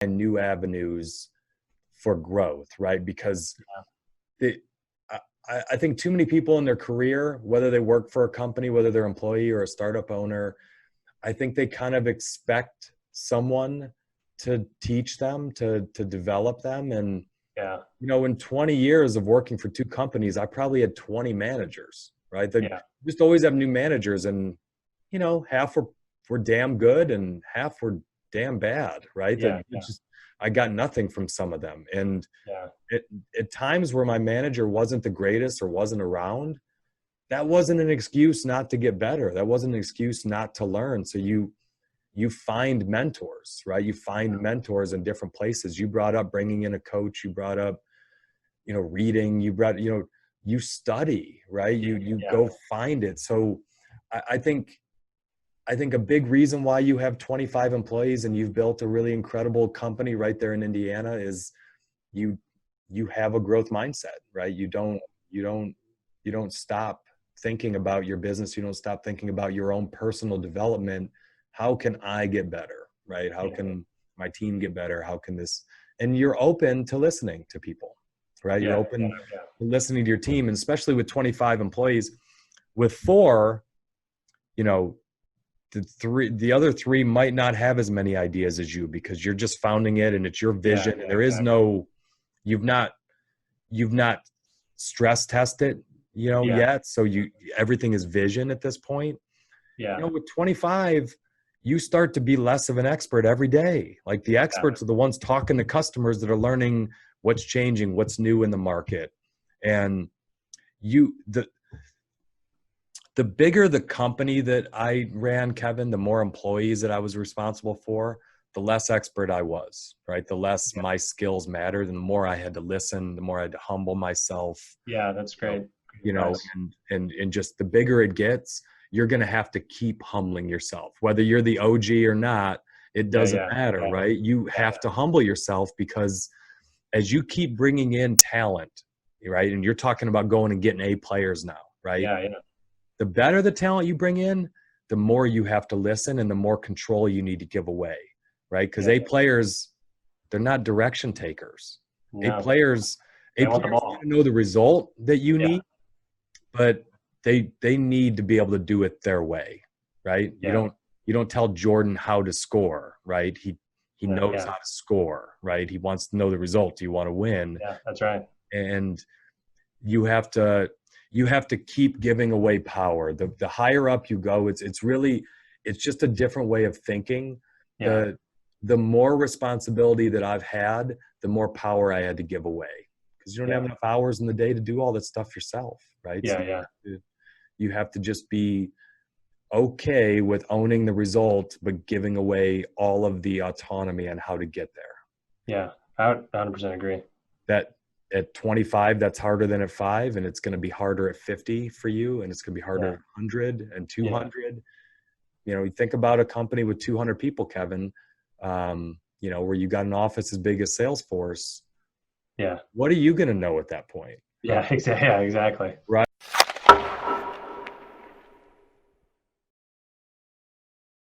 and new avenues for growth, right? Because it, I think too many people in their career, whether they work for a company, whether they're an employee or a startup owner, I think they kind of expect someone to teach them, to develop them. And, Yeah. in 20 years of working for two companies, I probably had 20 managers, right? They Yeah. just always have new managers, and, half were damn good and half were damn bad, right? That Yeah. it Yeah. just, I got nothing from some of them. And Yeah. at times where my manager wasn't the greatest or wasn't around, that wasn't an excuse not to get better. That wasn't an excuse not to learn. So you find mentors, right? You find mentors in different places. You brought up bringing in a coach. You brought up, reading. You brought, you study, right? You Yeah. go find it. So I think a big reason why you have 25 employees and you've built a really incredible company right there in Indiana is you you have a growth mindset, right? You don't stop thinking about your business. You don't stop thinking about your own personal development. How can I get better, right? How Yeah. can my team get better? How can this, and you're open to listening to people, right? You're Yeah. open Yeah. to listening to your team, and especially with 25 employees. With four, you know, the other three might not have as many ideas as you because you're just founding it and it's your Yeah. vision, and Yeah. there is Exactly. no, you've not you've not stress tested, Yeah. yet. So everything is vision at this point. Yeah. With 25, you start to be less of an expert every day. Like the Yeah. experts are the ones talking to customers that are learning what's changing, what's new in the market. And you, the bigger the company that I ran, Kevin, the more employees that I was responsible for, the less expert I was, right? The less Yeah. my skills mattered, and the more I had to listen, the more I had to humble myself, Yeah. That's you know, great. Good advice. and just the bigger it gets, you're going to have to keep humbling yourself, whether you're the OG or not. It Yeah. doesn't Yeah. matter, Yeah. right? You have to humble yourself because as you keep bringing in talent, right? And you're talking about going and getting A players now, right? Yeah. Yeah. The better the talent you bring in, the more you have to listen and the more control you need to give away, right? Because Yeah. A players, they're not direction takers. A No, players, they A want the players want ball. to know the result that you Yeah. need, but they need to be able to do it their way, right? You Yeah. don't tell Jordan how to score, right? He Yeah. knows Yeah. how to score, right? He wants to know the result. You want to win, Yeah. That's right. and you have to keep giving away power. The higher up you go, it's really, it's just a different way of thinking. Yeah. The more responsibility that I've had, the more power I had to give away because you don't have Yeah. enough hours in the day to do all that stuff yourself, right? So Yeah. Yeah. you have to just be okay with owning the result, but giving away all of the autonomy on how to get there. Yeah. I would 100% agree. That at 25, that's harder than at 5, and it's going to be harder at 50 for you, and it's going to be harder Yeah. at 100 and Yeah. 200. You think about a company with 200 people, Kevin, where you got an office as big as Salesforce. Yeah. What are you going to know at that point? Yeah. Exactly. Yeah. Exactly. Right?